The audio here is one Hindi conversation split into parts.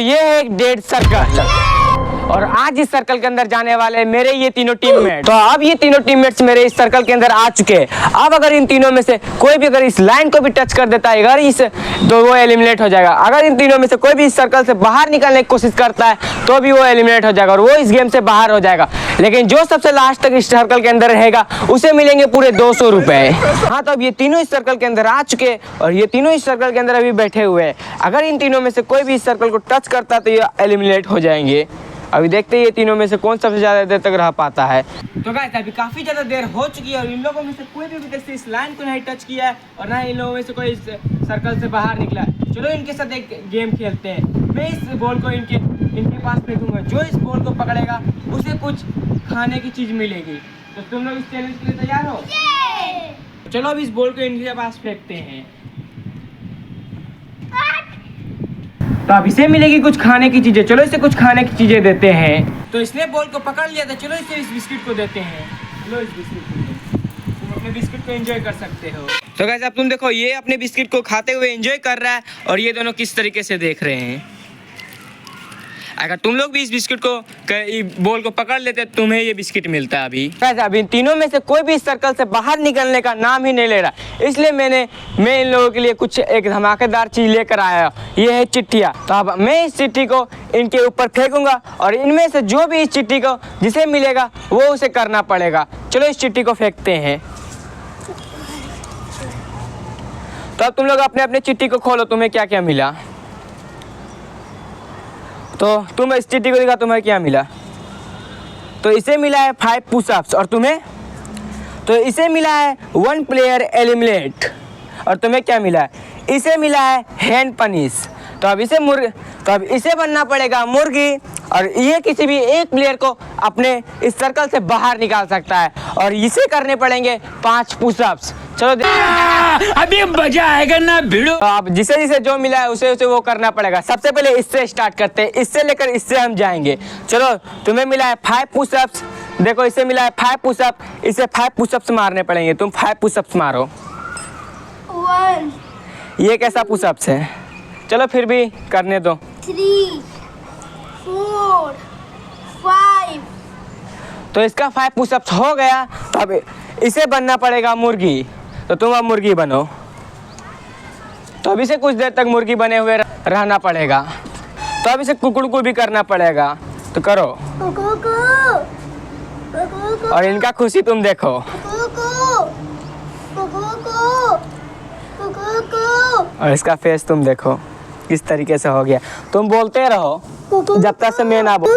ये है एक डेड सर्कल और आज इस सर्कल के अंदर जाने वाले मेरे ये तीनों टीममेट। तो अब ये तीनों टीममेट्स मेरे इस सर्कल के अंदर आ चुके हैं। अब अगर इन तीनों में से कोई भी अगर इस लाइन को भी टच कर देता है अगर इस तो वो एलिमिनेट हो जाएगा। अगर इन तीनों में से कोई भी इस सर्कल से बाहर निकलने की कोशिश करता है तो भी वो एलिमिनेट हो जाएगा और वो इस गेम से बाहर हो जाएगा। लेकिन जो सबसे लास्ट तक इस सर्कल के अंदर रहेगा उसे मिलेंगे पूरे 200 रुपए। हाँ, तो अब ये तीनों इस सर्कल के अंदर आ चुके हैं और ये तीनों इस सर्कल के अंदर अभी बैठे हुए हैं। अगर इन तीनों में से कोई भी इस सर्कल को टच करता है तो ये एलिमिनेट हो जाएंगे। अभी देखते हैं ये तीनों में से कौन सबसे ज़्यादा देर तक रह पाता है। तो गाइस अभी काफ़ी ज़्यादा देर हो चुकी है और इन लोगों में से कोई भी अभी तक इस लाइन को नहीं टच किया है और ना इन लोगों में से कोई इस सर्कल से बाहर निकला है। चलो इनके साथ एक गेम खेलते हैं। मैं इस बॉल को इनके पास फेंकूंगा। जो इस बॉल को पकड़ेगा उसे कुछ खाने की चीज़ मिलेगी। तो तुम लोग इस चैलेंज के लिए तैयार हो? चलो अब इस बॉल को इनके पास फेंकते हैं। तो अब इसे मिलेगी कुछ खाने की चीजें। चलो इसे कुछ खाने की चीजें देते हैं। तो इसने बॉल को पकड़ लिया था। चलो इसे इस बिस्किट को देते हैं। लो इस बिस्किट को, तुम अपने बिस्किट को एंजॉय कर सकते हो। तो गाइस अब तुम देखो ये अपने बिस्किट को खाते हुए एंजॉय कर रहा है और ये दोनों किस तरीके से देख रहे हैं। अगर तुम लोग भी इस बिस्किट को बॉल को पकड़ लेते तुम्हें ये बिस्किट मिलता है। अभी इन तीनों में से कोई भी इस सर्कल से बाहर निकलने का नाम ही नहीं ले रहा, इसलिए मैं इन लोगों के लिए कुछ एक धमाकेदार चीज लेकर आया। ये है चिट्ठियाँ। तो अब मैं इस चिट्ठी को इनके ऊपर फेंकूंगा और इनमें से जो भी इस चिट्ठी को जिसे मिलेगा वो उसे करना पड़ेगा। चलो इस चिट्ठी को फेंकते हैं। तो अब तुम लोग अपने अपने चिट्ठी को खोलो, तुम्हें क्या क्या मिला। तो तुम इस चिट्ठी को दिखा, तुम्हें क्या मिला। तो इसे मिला है 5 पुशअप्स और तुम्हें तो इसे मिला है 1 प्लेयर एलिमिनेट और तुम्हें क्या मिला है, इसे मिला है हैंड पनिश। तो अब इसे बनना पड़ेगा मुर्गी और ये किसी भी एक प्लेयर को अपने इस सर्कल से बाहर निकाल सकता है और इसे करने पड़ेंगे 5 पुशअप्स। चलो अभी मजा आएगा ना भिड़ो। तो अब जिसे जो मिला है उसे वो करना पड़ेगा। सबसे पहले इससे स्टार्ट करते हैं, इससे लेकर इससे हम जाएंगे। चलो तुम्हें मिला है 5 पुशअप्स। देखो इसे मिला है 5 पुशअप, इसे 5 पुशअप्स मारने पड़ेंगे। तुम 5 पुशअप्स मारो। 1 ये कैसा पुशअप्स है, चलो फिर भी करने दो। 3 4 5 तो इसका 5 पुशअप्स हो गया। तो अब इसे बनना पड़ेगा मुर्गी। तो तुम अब मुर्गी बनो। तो अभी से कुछ देर तक मुर्गी बने हुए रहना पड़ेगा। तो अब इसे कुकड़ू भी करना पड़ेगा। तो करो और इनका खुशी तुम देखो। और इसका फेस तुम देखो किस तरीके से हो गया। तुम बोलते रहो जब तक से मैं ना बोल।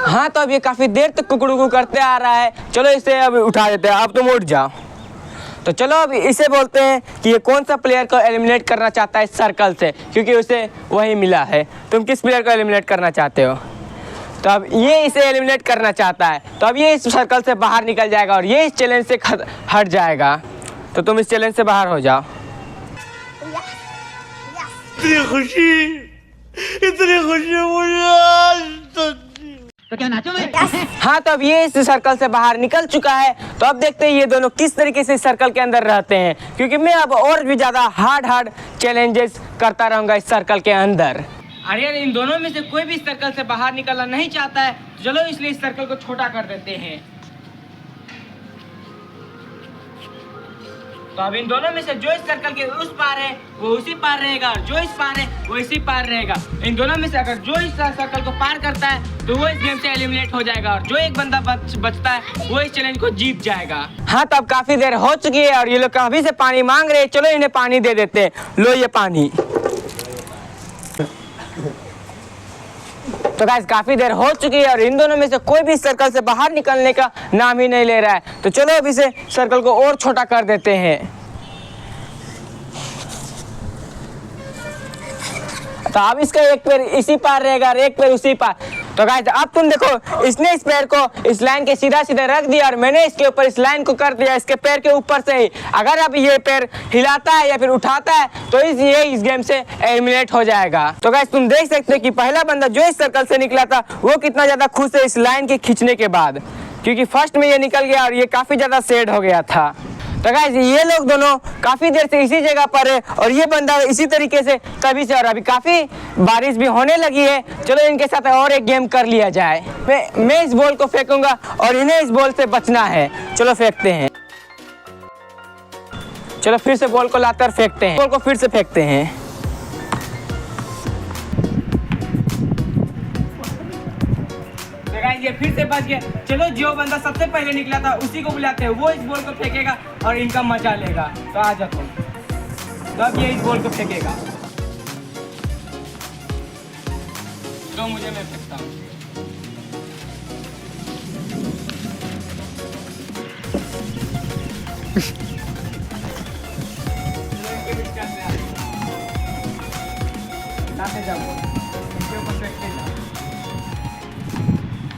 हाँ, तो अब ये काफी देर तक कुकड़ू करते आ रहा है। चलो इसे अब उठा देते हैं। अब तुम उठ जाओ। तो चलो अब इसे बोलते हैं कि ये कौन सा प्लेयर को एलिमिनेट करना चाहता है इस सर्कल से, क्योंकि उसे वही मिला है। तुम किस प्लेयर को एलिमिनेट करना चाहते हो। तो अब ये इसे एलिमिनेट करना चाहता है। तो अब ये इस सर्कल से बाहर निकल जाएगा और ये इस चैलेंज से हट जाएगा। तो तुम इस चैलेंज से बाहर हो जाओ। इतनी खुशी मुझे आज तो क्या नाचो मैं? हाँ, तो अब ये इस सर्कल से बाहर निकल चुका है। तो अब देखते हैं ये दोनों किस तरीके से इस सर्कल के अंदर रहते हैं, क्योंकि मैं अब और भी ज़्यादा हार्ड चैलेंजेस करता रहूँगा इस सर्कल के अंदर। अरे इन दोनों में से कोई भी इस सर्कल से बाहर निकलना नहीं चाहता है। चलो इसलिए इस सर्कल को छोटा कर देते हैं। तो अब इन दोनों में से जो इस सर्कल के उस पार है वो उसी पार रहेगा और जो इस पार है वो इसी पार रहेगा। इन दोनों में से अगर जो इस सर्कल को पार करता है तो वो इस गेम से एलिमिनेट हो जाएगा और जो एक बंदा बचता है वो इस चैलेंज को जीत जाएगा। हाँ, तो अब काफी देर हो चुकी है और ये लोग अभी से पानी मांग रहे हैं। चलो इन्हें पानी दे देते हैं। लो ये पानी। तो गाइस काफी देर हो चुकी है और इन दोनों में से कोई भी सर्कल से बाहर निकलने का नाम ही नहीं ले रहा है। तो चलो अब इसे सर्कल को और छोटा कर देते हैं। तो अब इसका एक पैर इसी पार रहेगा और एक पैर उसी पार। तो गाइस अब तुम देखो, इसने इस पैर को इस लाइन के सीधा रख दिया और मैंने इसके ऊपर इस लाइन को कर दिया इसके पैर के ऊपर से ही। अगर अब ये पैर हिलाता है या फिर उठाता है तो ये इस गेम से एलिमिनेट हो जाएगा। तो गाइस तुम देख सकते हो कि पहला बंदा जो इस सर्कल से निकला था वो कितना ज्यादा खुश है इस लाइन के खींचने के बाद, क्योंकि फर्स्ट में ये निकल गया और ये काफी ज्यादा सैड हो गया था। तो गाइस ये लोग दोनों काफी देर से इसी जगह पर है और ये बंदा इसी तरीके से तभी से, और अभी काफी बारिश भी होने लगी है। चलो इनके साथ और एक गेम कर लिया जाए। मैं इस बॉल को फेंकूंगा और इन्हें इस बॉल से बचना है। चलो फेंकते हैं। चलो फिर से बॉल को लाकर फेंकते हैं। बॉल को फिर से फेंकते हैं। तो गाइस ये फिर से बच गया। चलो जो बंदा सबसे पहले निकला था उसी को बुलाते हैं, वो इस बॉल को फेंकेगा और इनका मजा लेगा। तो आ जाओ तुम। तो अब ये इस बॉल को फेंकेगा। तो मुझे मैं फेंकता हूँ।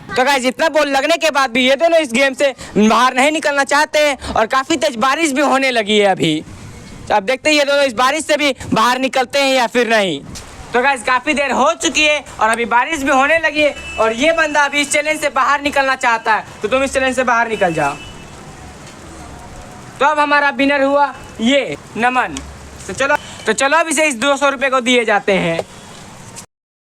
तो गाइस इतना बॉल लगने के बाद भी ये दोनों इस गेम से बाहर नहीं निकलना चाहते हैं और काफी तेज बारिश भी होने लगी है अभी। तो अब देखते हैं ये दोनों इस बारिश से भी बाहर निकलते हैं या फिर नहीं। तो गाइस काफी देर हो चुकी है और अभी बारिश भी होने लगी है और ये बंदा अभी इस चैलेंज से बाहर निकलना चाहता है। तो तुम इस चैलेंज से बाहर निकल जाओ। तो अब हमारा विनर हुआ ये नमन। तो चलो अब इसे इस 200 रुपये को दिए जाते हैं।